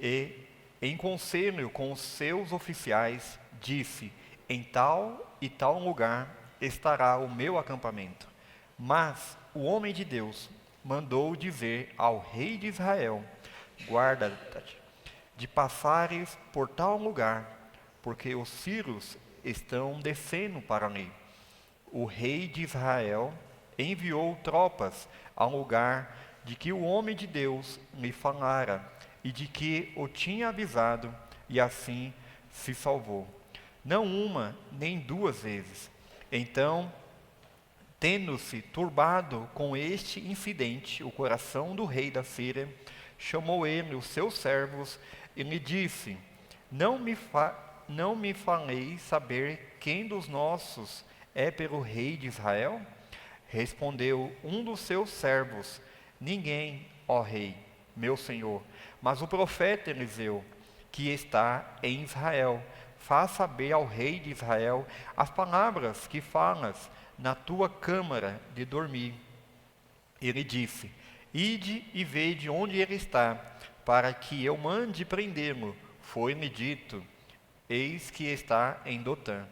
e, em conselho com os seus oficiais, disse: em tal e tal lugar estará o meu acampamento. Mas o homem de Deus mandou dizer ao rei de Israel: guarda-te de passares por tal lugar, porque os sírios estão descendo para ali. O rei de Israel enviou tropas ao lugar de que o homem de Deus lhe falara e de que o tinha avisado, e assim se salvou. Não uma, nem duas vezes. Então, tendo-se turbado com este incidente o coração do rei da Síria, chamou ele os seus servos e lhe disse: não me falei saber quem dos nossos é pelo rei de Israel? Respondeu um dos seus servos: ninguém, ó rei, meu senhor, mas o profeta Eliseu, que está em Israel. Faz saber ao rei de Israel as palavras que falas na tua câmara de dormir. Ele disse: ide e vede onde ele está, para que eu mande prendê-lo. Foi-lhe dito: eis que está em Dotã.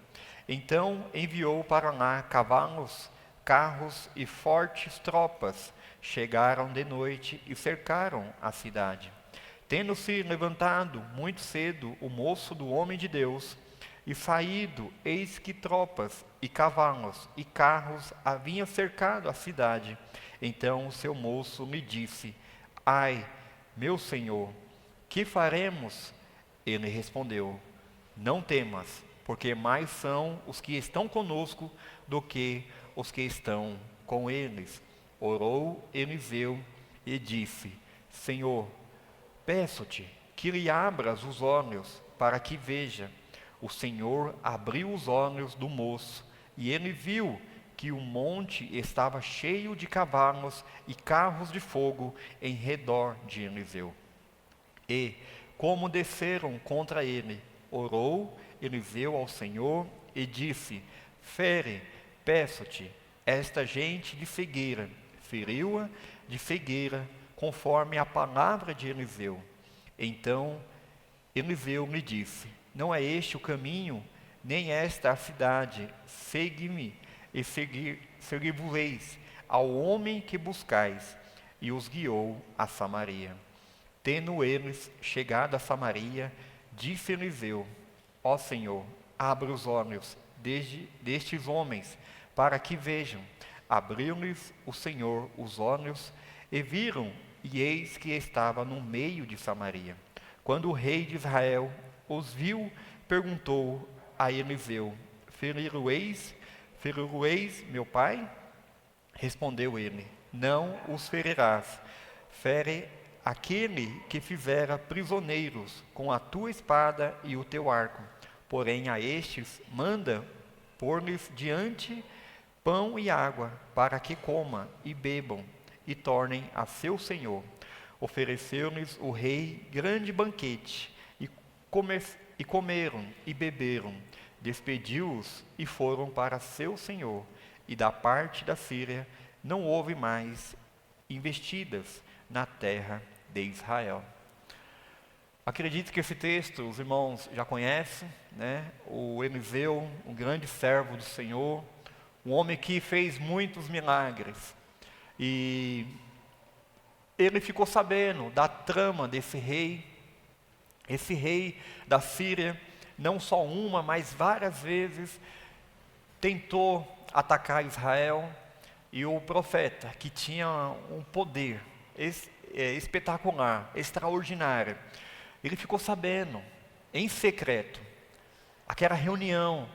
Então enviou para lá cavalos, carros e fortes tropas. Chegaram de noite e cercaram a cidade. Tendo-se levantado muito cedo o moço do homem de Deus, e saído, eis que tropas e cavalos e carros haviam cercado a cidade. Então o seu moço lhe disse: ai, meu senhor, que faremos? Ele respondeu: não temas, porque mais são os que estão conosco do que os que estão com eles. Orou Eliseu e disse: Senhor, peço-te que lhe abras os olhos para que veja. O Senhor abriu os olhos do moço, e ele viu que o monte estava cheio de cavalos e carros de fogo em redor de Eliseu. E, como desceram contra ele, orou Eliseu ao Senhor e disse: fere, peço-te, esta gente de cegueira. Feriu-a de cegueira, conforme a palavra de Eliseu. Então Eliseu lhe disse: não é este o caminho, nem esta a cidade. Segue-me e segui-vos-eis ao homem que buscais. E os guiou a Samaria. Tendo eles chegado a Samaria, disse Eliseu: ó Senhor, abre os olhos destes homens, para que vejam. Abriu-lhes o Senhor os olhos, e viram, e eis que estava no meio de Samaria. Quando o rei de Israel os viu, perguntou a Eliseu: feri-lo-eis, meu pai? Respondeu ele: não os ferirás. Fere aquele que fizera prisioneiros com a tua espada e o teu arco. Porém a estes manda pôr-lhes diante pão e água, para que coma e bebam e tornem a seu senhor. Ofereceu-lhes o rei grande banquete, e comeram e beberam. Despediu-os e foram para seu senhor. E da parte da Síria não houve mais investidas na terra de Israel. Acredito que esse texto os irmãos já conhecem, né? O Eliseu, um grande servo do Senhor, um homem que fez muitos milagres. E ele ficou sabendo da trama desse rei. Esse rei da Síria, não só uma, mas várias vezes, tentou atacar Israel. E o profeta, que tinha um poder espetacular, extraordinário, ele ficou sabendo, em secreto, aquela reunião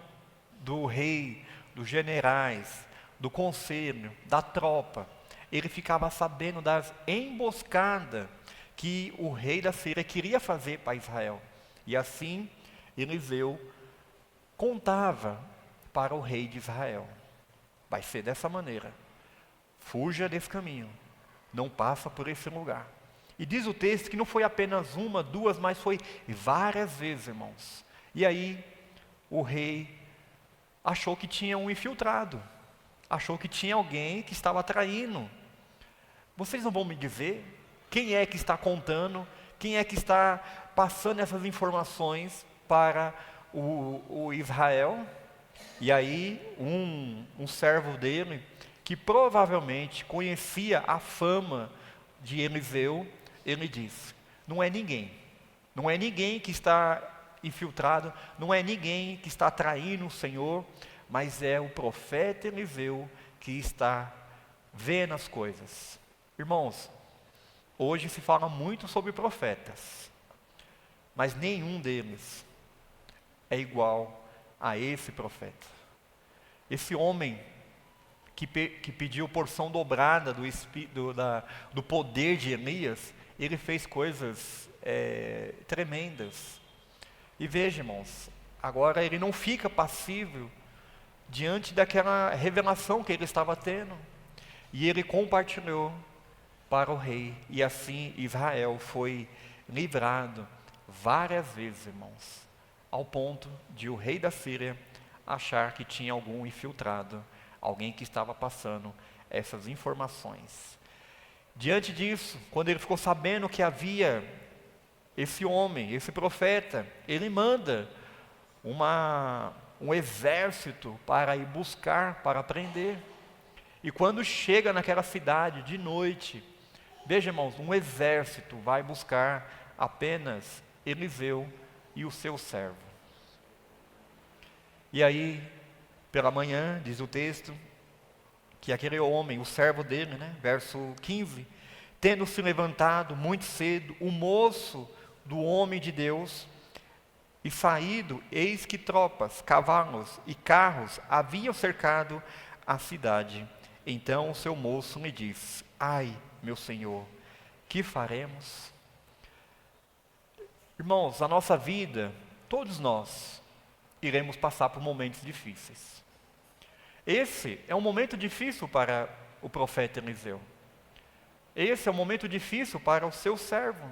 do rei, dos generais, do conselho, da tropa. Ele ficava sabendo das emboscadas que o rei da Síria queria fazer para Israel. E assim, Eliseu contava para o rei de Israel: vai ser dessa maneira, fuja desse caminho, não passa por esse lugar. E diz o texto que não foi apenas uma, duas, mas foi várias vezes, irmãos. E aí, o rei achou que tinha um infiltrado, achou que tinha alguém que estava traindo. Vocês não vão me dizer quem é que está contando, quem é que está passando essas informações para o Israel. E aí um servo dele, que provavelmente conhecia a fama de Eliseu, ele disse: não é ninguém que está infiltrado, não é ninguém que está traindo o Senhor, mas é o profeta Eliseu que está vendo as coisas. Irmãos, hoje se fala muito sobre profetas, mas nenhum deles é igual a esse profeta. Esse homem que pediu porção dobrada do poder de Elias, ele fez coisas tremendas. E veja, irmãos, agora ele não fica passivo diante daquela revelação que ele estava tendo. E ele compartilhou para o rei. E assim Israel foi livrado várias vezes, irmãos, ao ponto de o rei da Síria achar que tinha algum infiltrado, alguém que estava passando essas informações. Diante disso, quando ele ficou sabendo que havia esse homem, esse profeta, ele manda um exército para ir buscar, para prender. E quando chega naquela cidade de noite, veja, irmãos, um exército vai buscar apenas Eliseu e o seu servo. E aí, pela manhã, diz o texto, que aquele homem, o servo dele, verso 15, tendo se levantado muito cedo, o moço do homem de Deus, e saído, eis que tropas, cavalos e carros haviam cercado a cidade. Então o seu moço me disse: ai, meu senhor, que faremos? Irmãos, a nossa vida, todos nós iremos passar por momentos difíceis. Esse é um momento difícil para o profeta Eliseu. Esse é um momento difícil para o seu servo.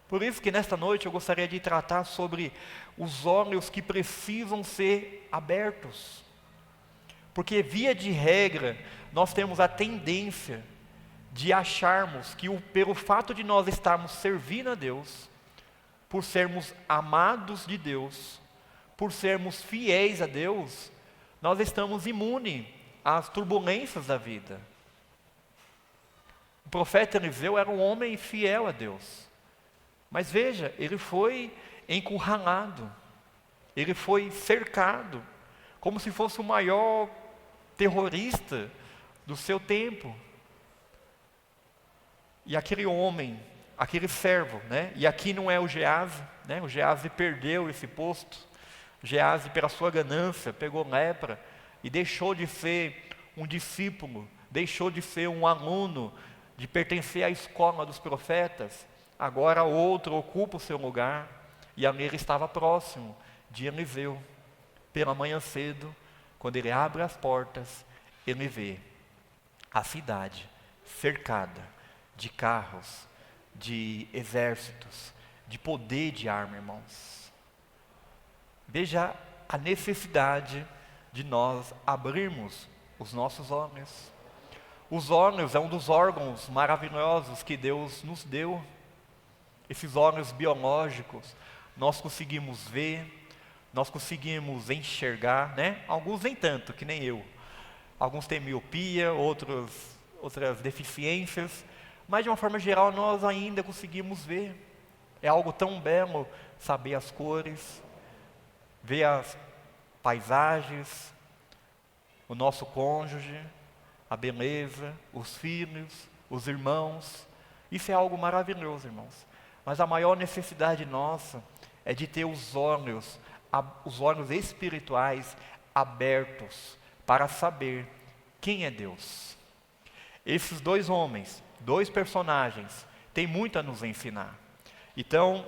Por isso que nesta noite eu gostaria de tratar sobre os olhos que precisam ser abertos. Porque via de regra, nós temos a tendência de acharmos que pelo fato de nós estarmos servindo a Deus, por sermos amados de Deus, por sermos fiéis a Deus, nós estamos imunes às turbulências da vida. O profeta Eliseu era um homem fiel a Deus. Mas veja, ele foi encurralado, ele foi cercado, como se fosse o maior terrorista do seu tempo. E aquele homem, aquele servo, e aqui não é o Geazi, o Geazi perdeu esse posto. Geazi, pela sua ganância, pegou lepra e deixou de ser um discípulo, deixou de ser um aluno, de pertencer à escola dos profetas. Agora outro ocupa o seu lugar, e ali ele estava próximo de Eliseu. Pela manhã cedo, quando ele abre as portas, ele vê a cidade cercada de carros, de exércitos, de poder de arma, irmãos. Veja a necessidade de nós abrirmos os nossos olhos. Os olhos é um dos órgãos maravilhosos que Deus nos deu. Esses olhos biológicos, nós conseguimos ver, nós conseguimos enxergar, Alguns nem tanto, que nem eu. Alguns têm miopia, outras deficiências, mas de uma forma geral nós ainda conseguimos ver. É algo tão belo saber as cores, ver as paisagens, o nosso cônjuge, a beleza, os filhos, os irmãos. Isso é algo maravilhoso, irmãos. Mas a maior necessidade nossa é de ter os olhos espirituais abertos para saber quem é Deus. Esses dois homens, dois personagens, têm muito a nos ensinar. Então,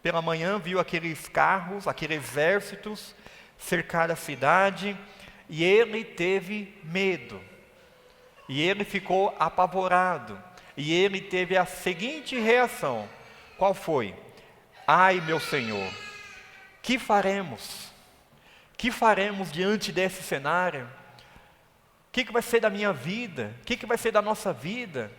pela manhã viu aqueles carros, aqueles exércitos cercar a cidade, e ele teve medo. E ele ficou apavorado. E ele teve a seguinte reação. Qual foi? Ai, meu Senhor, que faremos? Que faremos diante desse cenário? O que vai ser da minha vida? O que vai ser da nossa vida?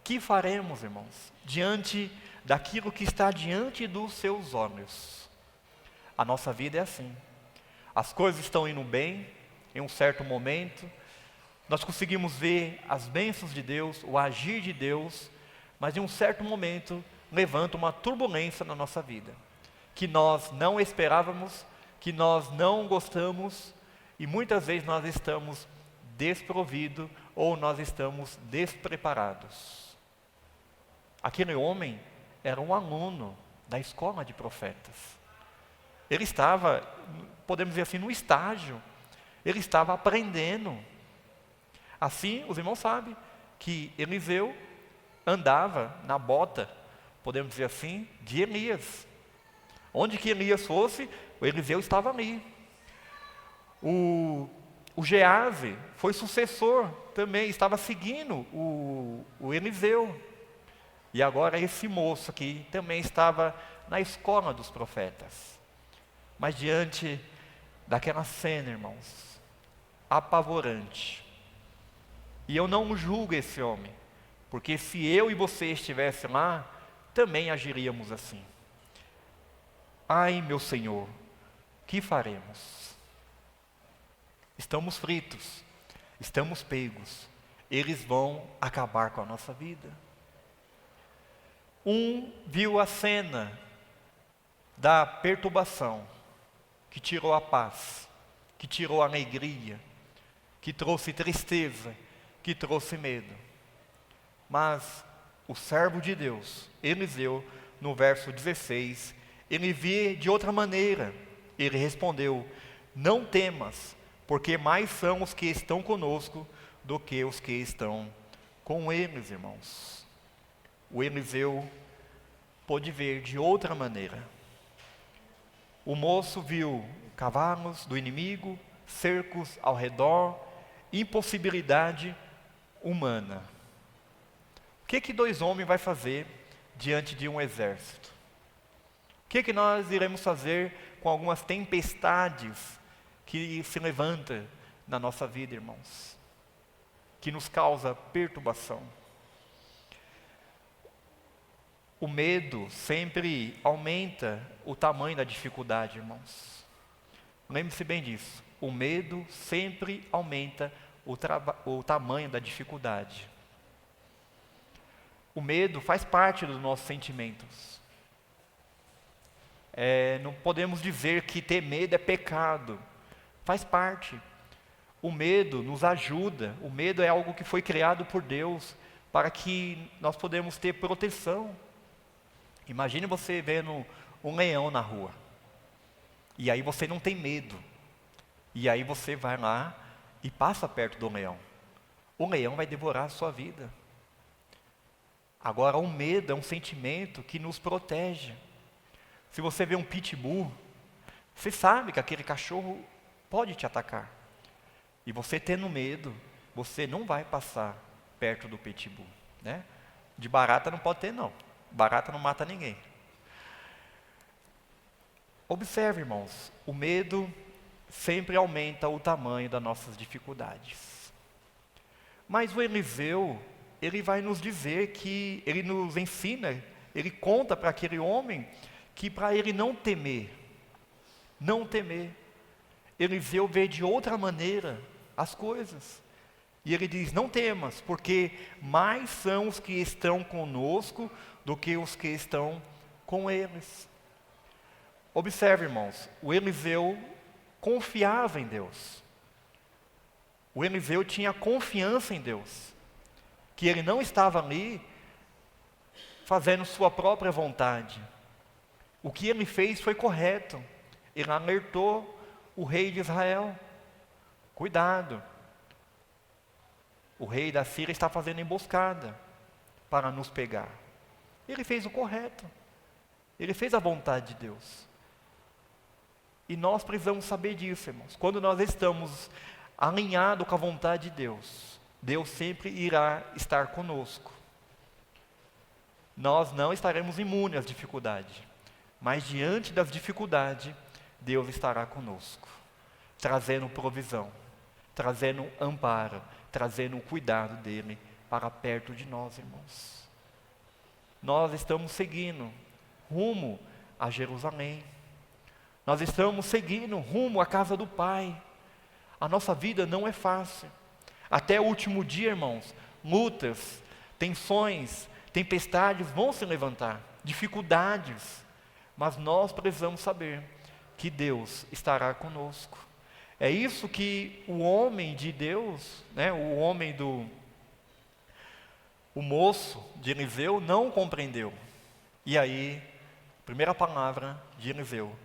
Que faremos, irmãos, diante daquilo que está diante dos seus olhos? A nossa vida é assim. As coisas estão indo bem, em um certo momento, nós conseguimos ver as bênçãos de Deus, o agir de Deus, mas em um certo momento levanta uma turbulência na nossa vida, que nós não esperávamos, que nós não gostamos, e muitas vezes nós estamos desprovidos ou nós estamos despreparados. Aquele homem era um aluno da escola de profetas. Ele estava, podemos dizer assim, no estágio. Ele estava aprendendo. Assim, os irmãos sabem que Eliseu andava na bota, podemos dizer assim, de Elias. Onde que Elias fosse, o Eliseu estava ali. O Gease foi sucessor também, estava seguindo o Eliseu. E agora esse moço aqui também estava na escola dos profetas. Mas diante daquela cena, irmãos, apavorante. E eu não julgo esse homem, porque se eu e você estivesse lá, também agiríamos assim. Ai, meu Senhor, que faremos? Estamos fritos, estamos pegos, eles vão acabar com a nossa vida. Um viu a cena da perturbação, que tirou a paz, que tirou a alegria, que trouxe tristeza, que trouxe medo. Mas o servo de Deus, Eliseu, no verso 16, ele vê de outra maneira. Ele respondeu: não temas, porque mais são os que estão conosco do que os que estão com eles, irmãos. O Eliseu pôde ver de outra maneira. O moço viu cavalos do inimigo, cercos ao redor, impossibilidade humana. O que dois homens vão fazer diante de um exército? O que nós iremos fazer com algumas tempestades que se levantam na nossa vida, irmãos? Que nos causa perturbação. O medo sempre aumenta o tamanho da dificuldade, irmãos. Lembre-se bem disso. O medo sempre aumenta o tamanho da dificuldade. O medo faz parte dos nossos sentimentos. Não podemos dizer que ter medo é pecado. Faz parte. O medo nos ajuda. O medo é algo que foi criado por Deus para que nós podemos ter proteção. Imagine você vendo um leão na rua. E aí você não tem medo. E aí você vai lá e passa perto do leão. O leão vai devorar a sua vida. Agora, o medo é um sentimento que nos protege. Se você vê um pitbull, você sabe que aquele cachorro pode te atacar. E você tendo medo, você não vai passar perto do pitbull, né? De barata não pode ter, não. Barata não mata ninguém. Observe, irmãos, o medo sempre aumenta o tamanho das nossas dificuldades. Mas o Eliseu, ele vai nos dizer que, ele nos ensina, ele conta para aquele homem que para ele não temer. Eliseu vê de outra maneira as coisas. E ele diz: não temas, porque mais são os que estão conosco do que os que estão com eles. Observe, irmãos, o Eliseu confiava em Deus. O Eliseu tinha confiança em Deus, que ele não estava ali fazendo sua própria vontade. O que ele fez foi correto. Ele alertou o rei de Israel: cuidado, o rei da Síria está fazendo emboscada para nos pegar. Ele fez o correto. Ele fez a vontade de Deus. E nós precisamos saber disso, irmãos. Quando nós estamos alinhados com a vontade de Deus, Deus sempre irá estar conosco. Nós não estaremos imunes às dificuldades, mas diante das dificuldades, Deus estará conosco, trazendo provisão, trazendo amparo, trazendo o cuidado dele para perto de nós, irmãos. Nós estamos seguindo rumo a Jerusalém. Nós estamos seguindo rumo à casa do Pai. A nossa vida não é fácil. Até o último dia, irmãos, lutas, tensões, tempestades vão se levantar, dificuldades. Mas nós precisamos saber que Deus estará conosco. É isso que o homem de Deus, o moço de Eliseu não compreendeu. E aí, primeira palavra de Eliseu: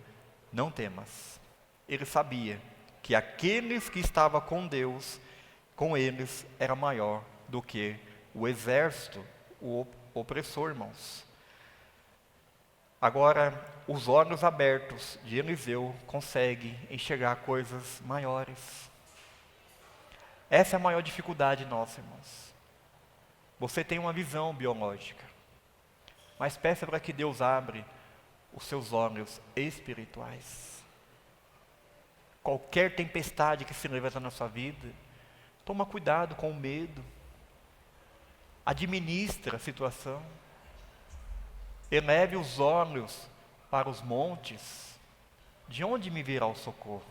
não temas. Ele sabia que aqueles que estavam com Deus, com eles, era maior do que o exército, o opressor, irmãos. Agora, os olhos abertos de Eliseu conseguem enxergar coisas maiores. Essa é a maior dificuldade nossa, irmãos. Você tem uma visão biológica, mas peça para que Deus abra os seus olhos espirituais. Qualquer tempestade que se levanta na sua vida, toma cuidado com o medo. Administra a situação. Eleve os olhos para os montes. De onde me virá o socorro?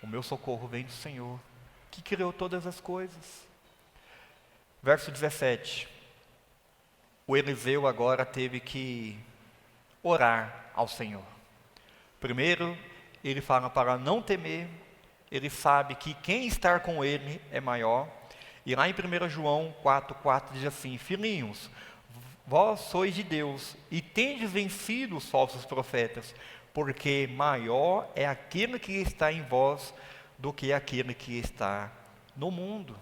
O meu socorro vem do Senhor, que criou todas as coisas. Verso 17. O Eliseu agora teve que orar ao Senhor. Primeiro, ele fala para não temer. Ele sabe que quem está com ele é maior. E lá em 1 João 4,4 diz assim: filhinhos, vós sois de Deus e tendes vencido os falsos profetas, porque maior é aquele que está em vós do que aquele que está no mundo.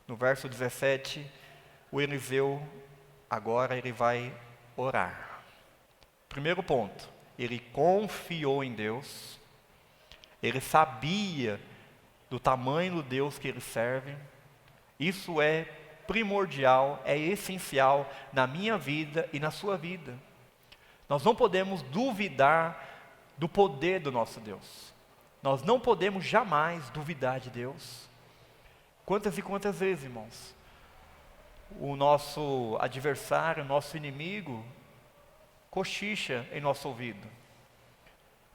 No verso 17, o Eliseu, agora ele vai orar. Primeiro ponto, ele confiou em Deus, ele sabia do tamanho do Deus que ele serve. Isso é primordial, é essencial na minha vida e na sua vida. Nós não podemos duvidar do poder do nosso Deus. Nós não podemos jamais duvidar de Deus. Quantas e quantas vezes, irmãos, o nosso adversário, o nosso inimigo, cochicha em nosso ouvido.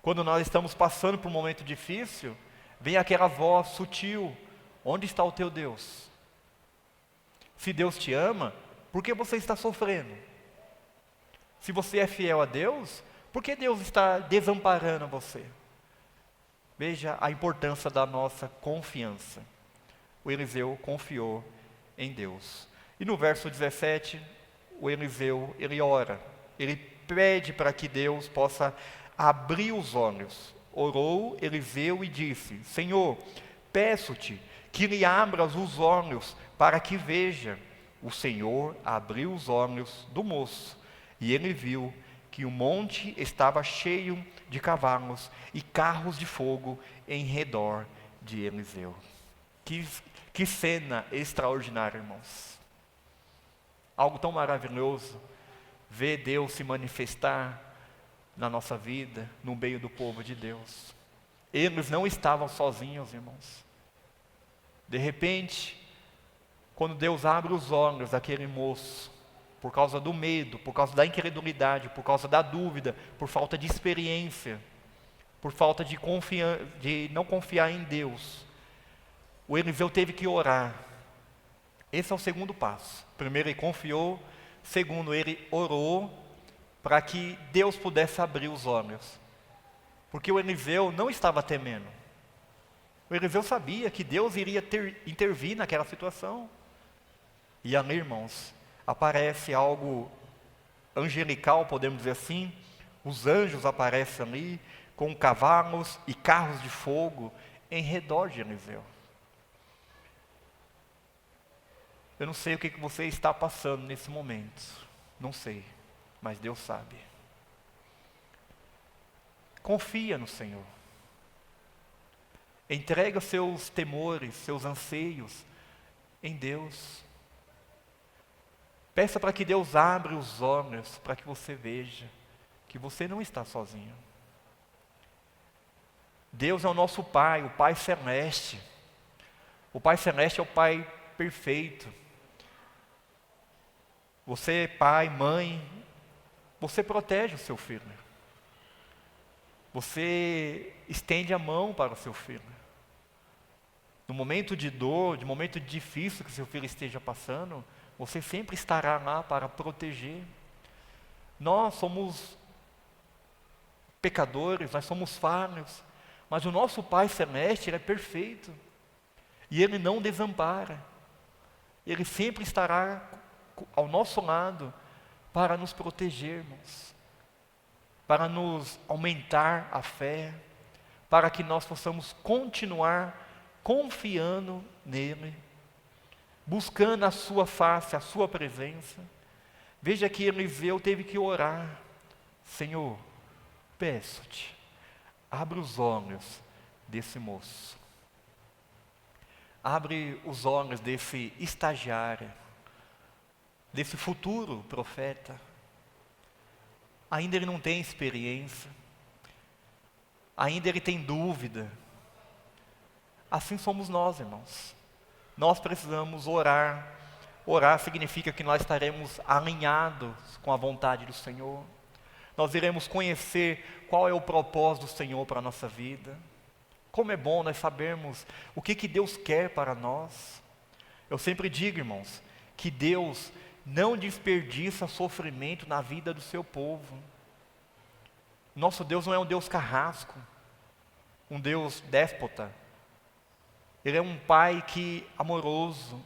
Quando nós estamos passando por um momento difícil, vem aquela voz sutil: onde está o teu Deus? Se Deus te ama, por que você está sofrendo? Se você é fiel a Deus, por que Deus está desamparando você? Veja a importância da nossa confiança. O Eliseu confiou em Deus. E no verso 17, o Eliseu, ele ora. Ele pede para que Deus possa abrir os olhos. Orou Eliseu e disse: Senhor, peço-te que lhe abras os olhos para que veja. O Senhor abriu os olhos do moço, e ele viu que o monte estava cheio de cavalos e carros de fogo em redor de Eliseu. Que cena extraordinária, irmãos. Algo tão maravilhoso, ver Deus se manifestar na nossa vida, no meio do povo de Deus. Eles não estavam sozinhos, irmãos. De repente, quando Deus abre os olhos daquele moço, por causa do medo, por causa da incredulidade, por causa da dúvida, por falta de experiência, por falta de não confiar em Deus, o Eliseu teve que orar. Esse é o segundo passo. Primeiro, ele confiou. Segundo, ele orou para que Deus pudesse abrir os olhos. Porque o Eliseu não estava temendo. O Eliseu sabia que Deus iria intervir naquela situação. E ali, irmãos, aparece algo angelical, podemos dizer assim. Os anjos aparecem ali, com cavalos e carros de fogo em redor de Eliseu. Eu não sei o que você está passando nesse momento. Não sei, mas Deus sabe. Confia no Senhor. Entrega seus temores, seus anseios em Deus. Peça para que Deus abra os olhos, para que você veja que você não está sozinho. Deus é o nosso Pai, o Pai Celeste. O Pai Celeste é o Pai perfeito. Você, pai, mãe, você protege o seu filho. Você estende a mão para o seu filho. No momento de dor, de momento difícil que seu filho esteja passando, você sempre estará lá para proteger. Nós somos pecadores, nós somos falhos, mas o nosso Pai Celeste, Ele é perfeito. E Ele não desampara. Ele sempre estará ao nosso lado para nos proteger, irmãos. Para nos aumentar a fé, para que nós possamos continuar confiando nele, buscando a sua face, a sua presença. Veja que Eliseu teve que orar: Senhor, peço-te, abre os olhos desse moço. Abre os olhos desse estagiário, desse futuro profeta. Ainda ele não tem experiência, ainda ele tem dúvida. Assim somos nós, irmãos. Nós precisamos orar. Orar significa que nós estaremos alinhados com a vontade do Senhor. Nós iremos conhecer qual é o propósito do Senhor para a nossa vida. Como é bom nós sabermos o que Deus quer para nós. Eu sempre digo, irmãos, que Deus não desperdiça sofrimento na vida do seu povo. Nosso Deus não é um Deus carrasco, um Deus déspota. Ele é um Pai amoroso.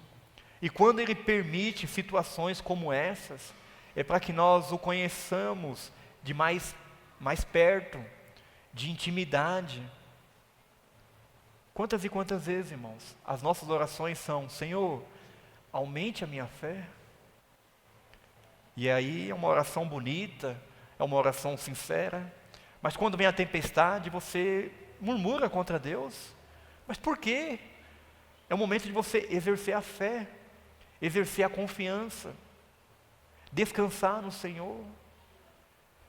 E quando Ele permite situações como essas, é para que nós o conheçamos de mais perto, de intimidade. Quantas e quantas vezes, irmãos, as nossas orações são: Senhor, aumente a minha fé. E aí é uma oração bonita, é uma oração sincera, mas quando vem a tempestade, você murmura contra Deus. Mas por quê? É o momento de você exercer a fé, exercer a confiança, descansar no Senhor,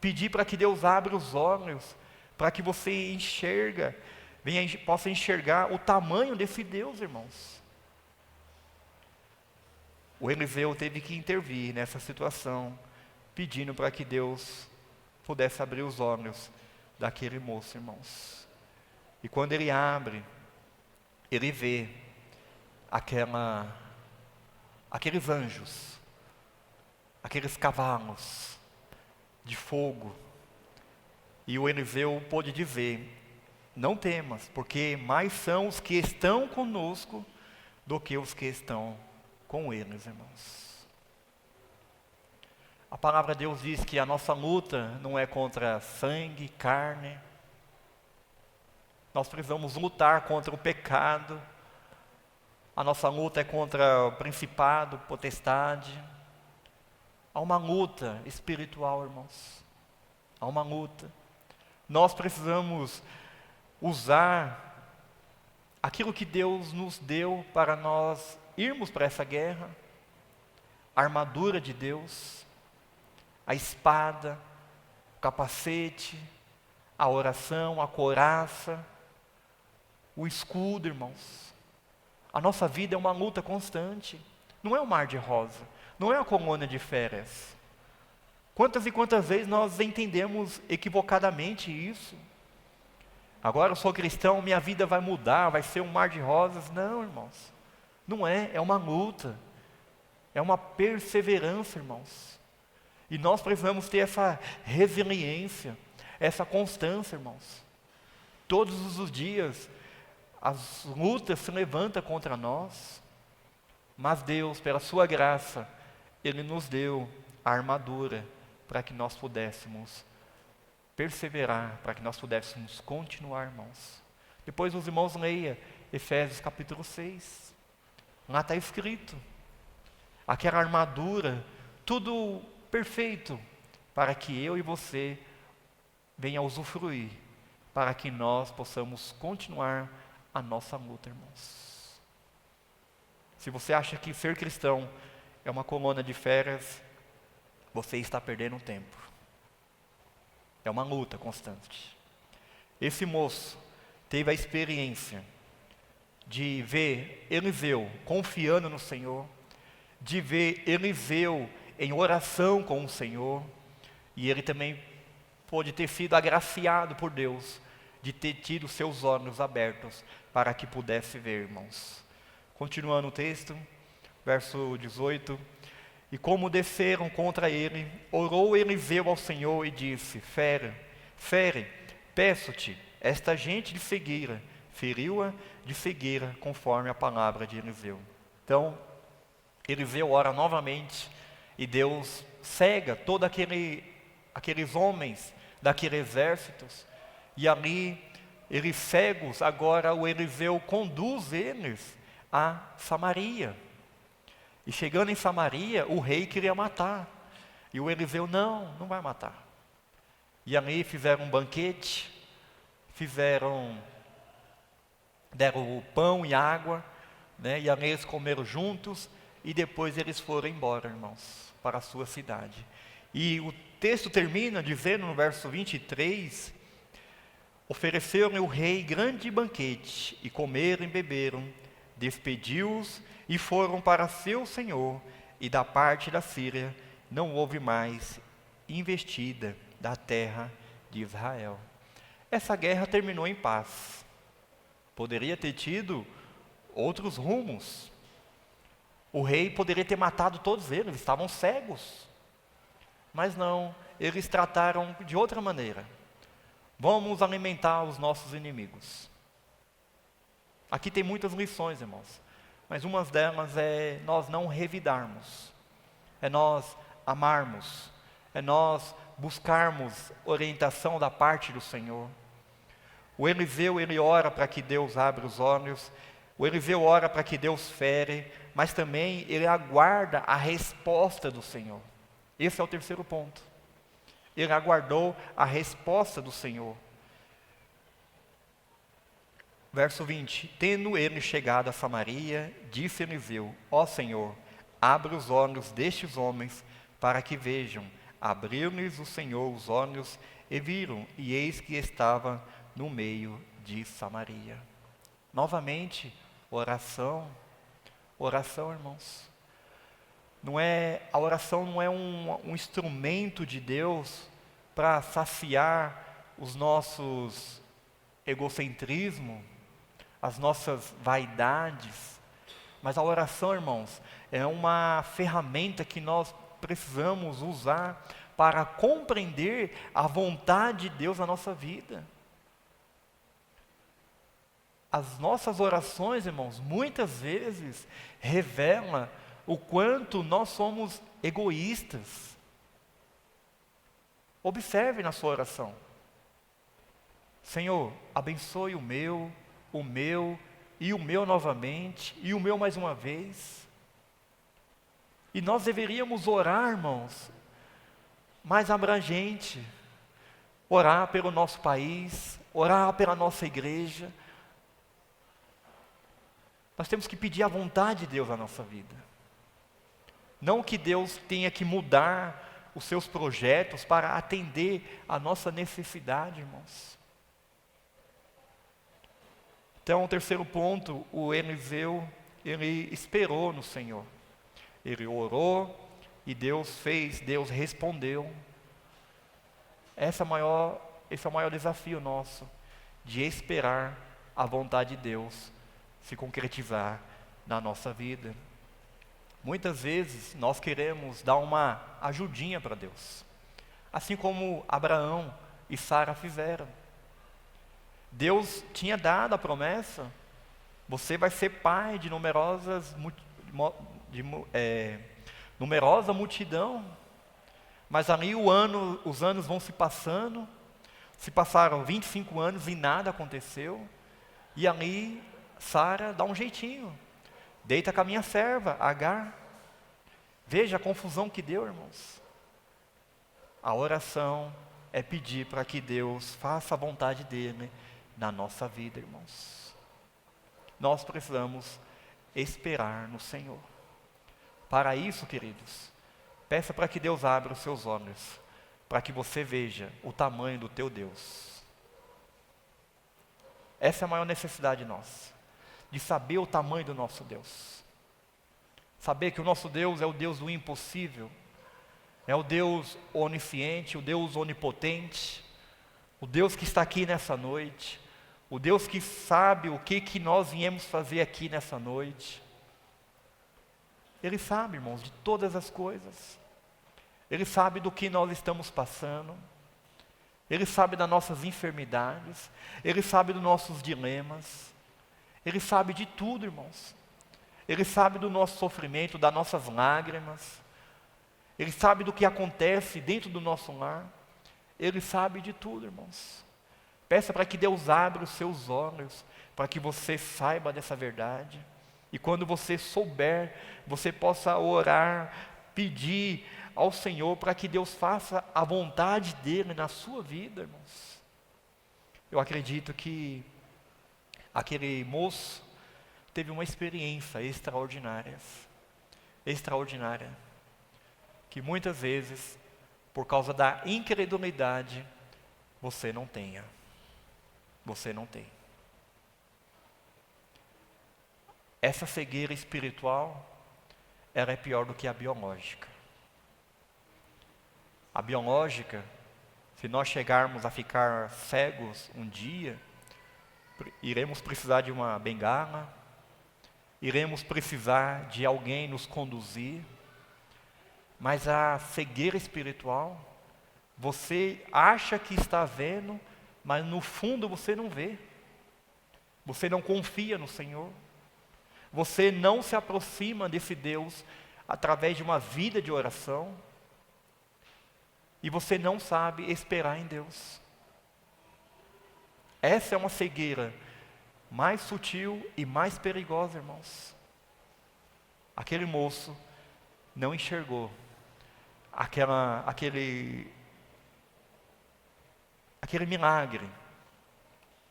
pedir para que Deus abra os olhos, para que você possa enxergar o tamanho desse Deus, irmãos. O Eliseu teve que intervir nessa situação, pedindo para que Deus pudesse abrir os olhos daquele moço, irmãos. E quando ele abre, ele vê aqueles anjos, aqueles cavalos de fogo. E o Eliseu pôde dizer: não temas, porque mais são os que estão conosco do que os que estão com eles, irmãos. A palavra de Deus diz que a nossa luta não é contra sangue, carne. Nós precisamos lutar contra o pecado. A nossa luta é contra o principado, potestade. Há uma luta espiritual, irmãos. Há uma luta. Nós precisamos usar aquilo que Deus nos deu para nós irmos para essa guerra. A armadura de Deus, a espada, o capacete, a oração, a couraça, o escudo, irmãos. A nossa vida é uma luta constante. Não é um mar de rosa, não é uma colônia de férias. Quantas e quantas vezes nós entendemos equivocadamente isso? Agora eu sou cristão, minha vida vai mudar, vai ser um mar de rosas. Não, irmãos. Não é uma luta. É uma perseverança, irmãos. E nós precisamos ter essa resiliência, essa constância, irmãos. Todos os dias, as lutas se levantam contra nós, mas Deus, pela sua graça, Ele nos deu a armadura para que nós pudéssemos perseverar, para que nós pudéssemos continuar, irmãos. Depois os irmãos leiam Efésios capítulo 6. Lá está escrito, aquela armadura, tudo perfeito, para que eu e você venha usufruir, para que nós possamos continuar a nossa luta, irmãos. Se você acha que ser cristão é uma colônia de férias, você está perdendo tempo. É uma luta constante. Esse moço teve a experiência de ver Eliseu confiando no Senhor, de ver Eliseu em oração com o Senhor, e ele também pôde ter sido agraciado por Deus, de ter tido seus olhos abertos, para que pudesse ver, irmãos. Continuando o texto, verso 18, e como desceram contra ele, orou Eliseu ao Senhor e disse, fere, peço-te, esta gente de cegueira, feriu-a de cegueira, conforme a palavra de Eliseu. Então, Eliseu ora novamente, e Deus cega todos aqueles homens daqueles exércitos, e ali, eles cegos, agora o Eliseu conduz eles a Samaria. E chegando em Samaria, o rei queria matar, e o Eliseu, não vai matar. E ali fizeram um banquete, deram pão e água, né? E ali eles comeram juntos, e depois eles foram embora, irmãos, para a sua cidade. E o texto termina dizendo no verso 23, ofereceram o rei grande banquete, e comeram e beberam, despediu-os e foram para seu senhor, e da parte da Síria não houve mais investida da terra de Israel. Essa guerra terminou em paz. Poderia ter tido outros rumos. O rei poderia ter matado todos eles estavam cegos. Mas não, eles trataram de outra maneira. Vamos alimentar os nossos inimigos. Aqui tem muitas lições, irmãos. Mas uma delas é nós não revidarmos. É nós amarmos. É nós buscarmos orientação da parte do Senhor. O Eliseu, ele ora para que Deus abra os olhos. O Eliseu ora para que Deus fere. Mas também ele aguarda a resposta do Senhor. Esse é o terceiro ponto. Ele aguardou a resposta do Senhor. Verso 20. Tendo ele chegado a Samaria, disse Eliseu, ó Senhor, abra os olhos destes homens para que vejam. Abriu-lhes o Senhor os olhos e viram, e eis que estava no meio de Samaria. Novamente, oração, irmãos. A oração não é um instrumento de Deus para saciar os nossos egocentrismos, as nossas vaidades, mas a oração, irmãos, é uma ferramenta que nós precisamos usar para compreender a vontade de Deus na nossa vida. As nossas orações, irmãos, muitas vezes revelam o quanto nós somos egoístas. Observe na sua oração. Senhor, abençoe o meu e o meu novamente, e o meu mais uma vez. E nós deveríamos orar, irmãos, mais abrangente. Orar pelo nosso país, orar pela nossa igreja. Nós temos que pedir a vontade de Deus na nossa vida. Não que Deus tenha que mudar os seus projetos para atender a nossa necessidade, irmãos. Então, o terceiro ponto, o Eliseu, ele esperou no Senhor. Ele orou e Deus respondeu. Esse é o maior desafio nosso, de esperar a vontade de Deus se concretizar na nossa vida. Muitas vezes nós queremos dar uma ajudinha para Deus, assim como Abraão e Sara fizeram. Deus tinha dado a promessa, você vai ser pai de numerosa multidão, mas ali os anos vão se passando, se passaram 25 anos e nada aconteceu, e ali Sara dá um jeitinho, deita com a minha serva, Agar. Veja a confusão que deu, irmãos. A oração é pedir para que Deus faça a vontade dEle na nossa vida, irmãos. Nós precisamos esperar no Senhor. Para isso, queridos, peça para que Deus abra os seus olhos, para que você veja o tamanho do teu Deus. Essa é a maior necessidade nossa, de saber o tamanho do nosso Deus. Saber que o nosso Deus é o Deus do impossível, É o Deus onisciente, o Deus onipotente, o Deus que está aqui nessa noite, o Deus que sabe o que nós viemos fazer aqui nessa noite. Ele sabe, irmãos, de todas as coisas. Ele sabe do que nós estamos passando. Ele sabe das nossas enfermidades. Ele sabe dos nossos dilemas. Ele sabe de tudo, irmãos. Ele sabe do nosso sofrimento, das nossas lágrimas. Ele sabe do que acontece dentro do nosso lar. Ele sabe de tudo, irmãos. Peça para que Deus abra os seus olhos, para que você saiba dessa verdade. E quando você souber, você possa orar, pedir ao Senhor para que Deus faça a vontade dEle na sua vida, irmãos. Eu acredito que aquele moço teve uma experiência extraordinária, que muitas vezes, por causa da incredulidade, você não tenha. Você não tem. Essa cegueira espiritual, ela é pior do que a biológica. A biológica, se nós chegarmos a ficar cegos um dia, iremos precisar de uma bengala, iremos precisar de alguém nos conduzir, mas a cegueira espiritual, você acha que está vendo, mas no fundo você não vê. Você não confia no Senhor. Você não se aproxima desse Deus através de uma vida de oração. E você não sabe esperar em Deus. Essa é uma cegueira mais sutil e mais perigosa, irmãos. Aquele moço não enxergou aquele milagre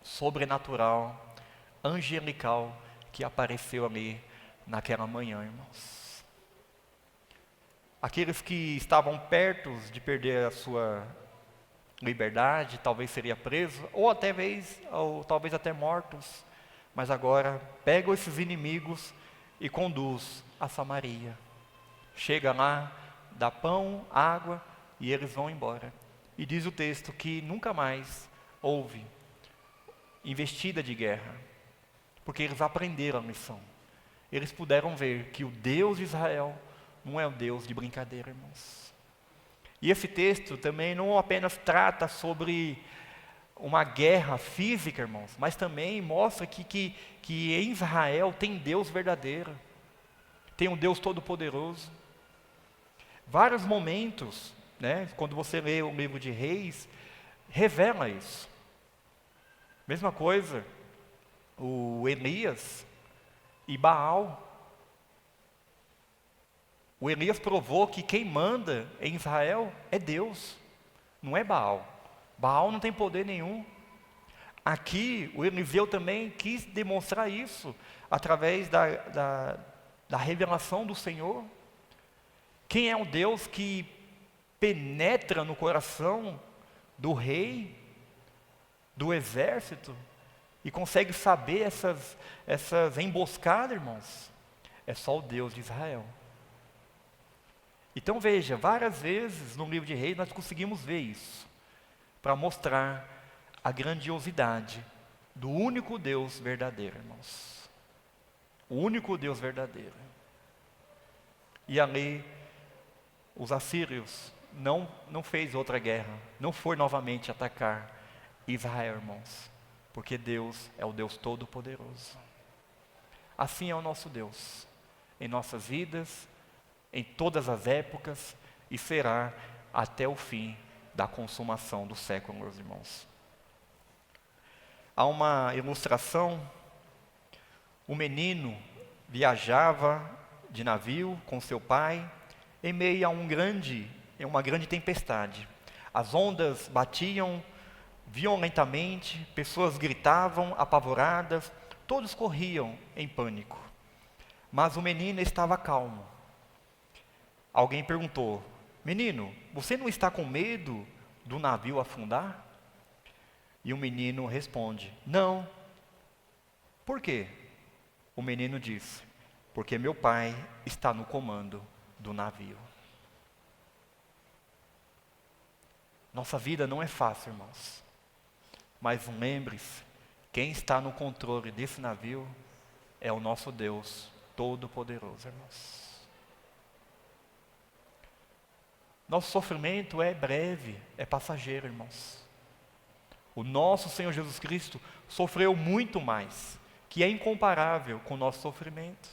sobrenatural, angelical, que apareceu ali naquela manhã, irmãos. Aqueles que estavam perto de perder a sua liberdade, talvez seria preso, ou talvez até mortos, mas agora pegam esses inimigos e conduz a Samaria. Chega lá, dá pão, água e eles vão embora. E diz o texto que nunca mais houve investida de guerra, porque eles aprenderam a lição. Eles puderam ver que o Deus de Israel não é um Deus de brincadeira, irmãos. E esse texto também não apenas trata sobre uma guerra física, irmãos, mas também mostra que em Israel tem Deus verdadeiro, tem um Deus todo-poderoso. Vários momentos, quando você lê o livro de Reis, revela isso. Mesma coisa, o Elias e Baal. O Elias provou que quem manda em Israel é Deus, não é Baal. Baal não tem poder nenhum. Aqui, o Eliseu também quis demonstrar isso, através da revelação do Senhor. Quem é o Deus que penetra no coração do rei, do exército, e consegue saber essas emboscadas, irmãos? É só o Deus de Israel. Então veja, várias vezes no livro de Reis nós conseguimos ver isso, para mostrar a grandiosidade do único Deus verdadeiro, irmãos. O único Deus verdadeiro. E ali, os assírios não fez outra guerra, não foi novamente atacar Israel, irmãos, porque Deus é o Deus Todo-Poderoso. Assim é o nosso Deus, em nossas vidas, em todas as épocas, e será até o fim da consumação do século, meus irmãos. Há uma ilustração, um menino viajava de navio com seu pai, em meio a uma grande tempestade. As ondas batiam violentamente, pessoas gritavam apavoradas, todos corriam em pânico. Mas o menino estava calmo. Alguém perguntou: menino, você não está com medo do navio afundar? E o menino responde: não. Por quê? O menino disse: porque meu pai está no comando do navio. Nossa vida não é fácil, irmãos. Mas lembre-se, quem está no controle desse navio é o nosso Deus Todo-Poderoso, irmãos. Nosso sofrimento é breve, é passageiro, irmãos. O nosso Senhor Jesus Cristo sofreu muito mais, que é incomparável com o nosso sofrimento.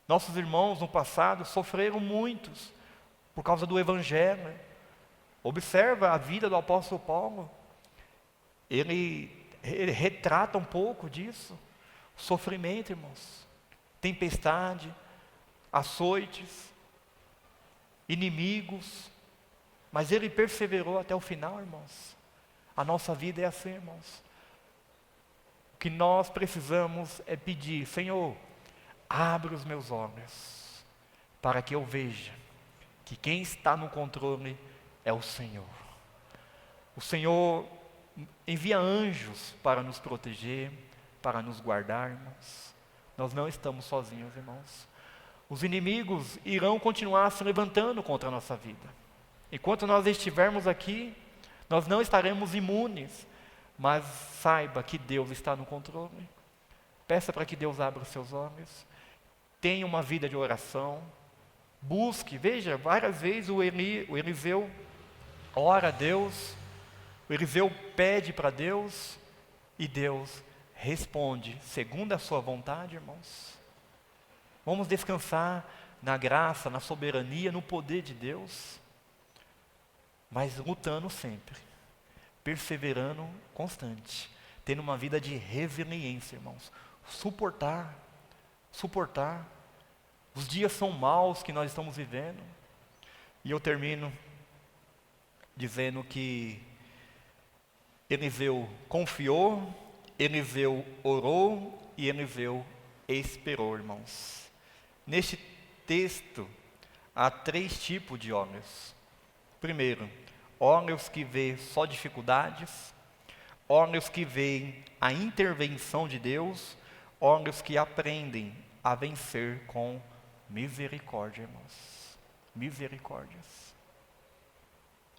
Nossos irmãos no passado sofreram muitos por causa do Evangelho. Observa a vida do apóstolo Paulo. Ele retrata um pouco disso. Sofrimento, irmãos. Tempestade, açoites, inimigos. Mas ele perseverou até o final, irmãos. A nossa vida é assim, irmãos. O que nós precisamos é pedir: Senhor, abre os meus olhos, para que eu veja que quem está no controle é o Senhor. O Senhor envia anjos para nos proteger, para nos guardar, irmãos. Nós não estamos sozinhos, irmãos. Os inimigos irão continuar se levantando contra a nossa vida. Enquanto nós estivermos aqui, nós não estaremos imunes, mas saiba que Deus está no controle. Peça para que Deus abra os seus olhos. Tenha uma vida de oração. Busque, veja, várias vezes o Eliseu ora a Deus, o Eliseu pede para Deus, e Deus responde segundo a sua vontade, irmãos. Vamos descansar na graça, na soberania, no poder de Deus, mas lutando sempre, perseverando constante, tendo uma vida de resiliência, irmãos. Suportar. Os dias são maus que nós estamos vivendo. E eu termino dizendo que Eliseu confiou, Eliseu orou e Eliseu esperou, irmãos. Neste texto, há 3 tipos de homens. Primeiro, homens que vê só dificuldades, homens que veem a intervenção de Deus, homens que aprendem a vencer com misericórdia, irmãos. Misericórdias.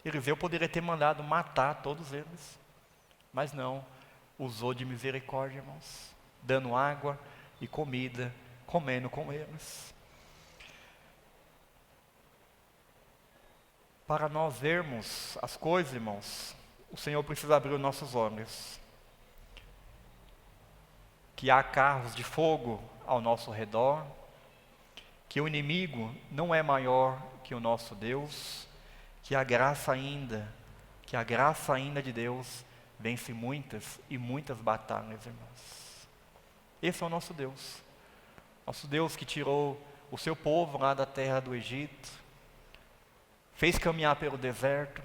Eliseu poderia ter mandado matar todos eles, mas não, usou de misericórdia, irmãos, dando água e comida, comendo com eles. Para nós vermos as coisas, irmãos, o Senhor precisa abrir os nossos olhos. Que há carros de fogo ao nosso redor, que o inimigo não é maior que o nosso Deus, que a graça ainda de Deus vence muitas e muitas batalhas, irmãos. Esse é o nosso Deus. Nosso Deus que tirou o seu povo lá da terra do Egito, fez caminhar pelo deserto,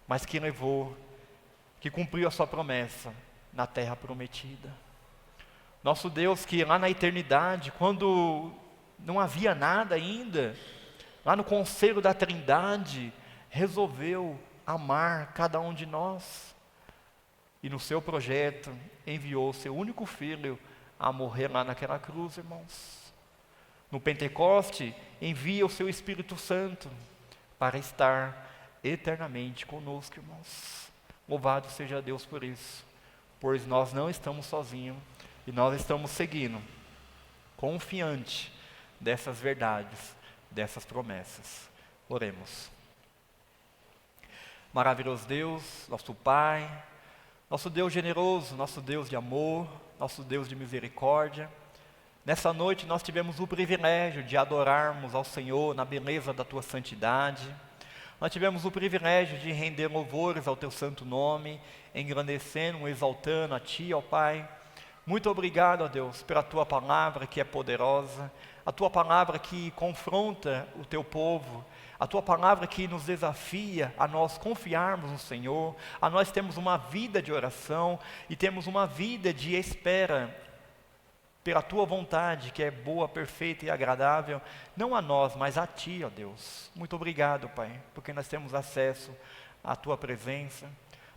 mas que cumpriu a sua promessa na terra prometida. Nosso Deus que lá na eternidade, quando não havia nada ainda, lá no conselho da Trindade, resolveu amar cada um de nós. E no seu projeto, enviou o seu único filho a morrer lá naquela cruz, irmãos. No Pentecoste, envia o seu Espírito Santo para estar eternamente conosco, irmãos. Louvado seja Deus por isso, pois nós não estamos sozinhos e nós estamos seguindo, confiante dessas verdades, dessas promessas. Oremos. Maravilhoso Deus, nosso Pai, nosso Deus generoso, nosso Deus de amor, nosso Deus de misericórdia. Nessa noite nós tivemos o privilégio de adorarmos ao Senhor na beleza da Tua santidade. Nós tivemos o privilégio de render louvores ao Teu santo nome, engrandecendo, exaltando a Ti, ó Pai. Muito obrigado, ó Deus, pela Tua palavra que é poderosa, a Tua palavra que confronta o Teu povo, a Tua palavra que nos desafia a nós confiarmos no Senhor, a nós termos uma vida de oração e temos uma vida de espera pela Tua vontade, que é boa, perfeita e agradável, não a nós, mas a Ti, ó Deus. Muito obrigado, Pai, porque nós temos acesso à Tua presença,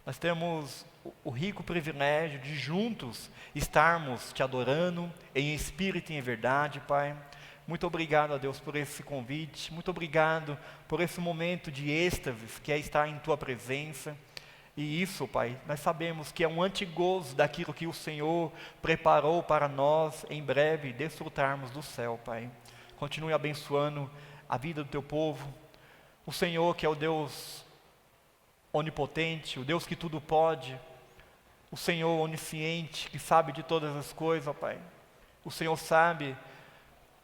nós temos o rico privilégio de juntos estarmos Te adorando em espírito e em verdade, Pai. Muito obrigado, ó Deus, por esse convite. Muito obrigado por esse momento de êxtase que é estar em Tua presença. E isso, Pai, nós sabemos que é um antigozo daquilo que o Senhor preparou para nós em breve desfrutarmos do céu, Pai. Continue abençoando a vida do Teu povo. O Senhor, que é o Deus onipotente, o Deus que tudo pode, o Senhor onisciente, que sabe de todas as coisas, ó Pai. O Senhor sabe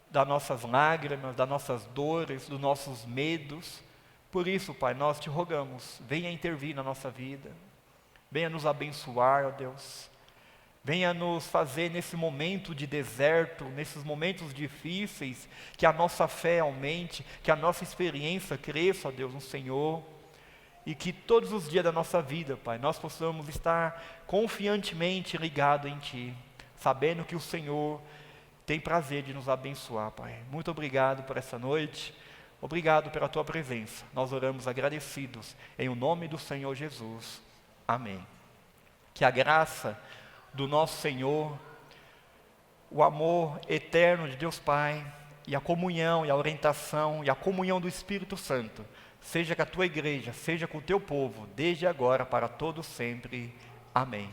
das nossas lágrimas, das nossas dores, dos nossos medos. Por isso, Pai, nós te rogamos, venha intervir na nossa vida, venha nos abençoar, ó Deus. Venha nos fazer nesse momento de deserto, nesses momentos difíceis, que a nossa fé aumente, que a nossa experiência cresça, ó Deus, no Senhor. E que todos os dias da nossa vida, Pai, nós possamos estar confiantemente ligados em Ti, sabendo que o Senhor tem prazer de nos abençoar, Pai. Muito obrigado por essa noite, obrigado pela Tua presença. Nós oramos agradecidos, em o nome do Senhor Jesus. Amém. Que a graça do nosso Senhor, o amor eterno de Deus Pai, e a comunhão, e a orientação, e a comunhão do Espírito Santo, seja com a Tua igreja, seja com o Teu povo, desde agora para todo sempre. Amém.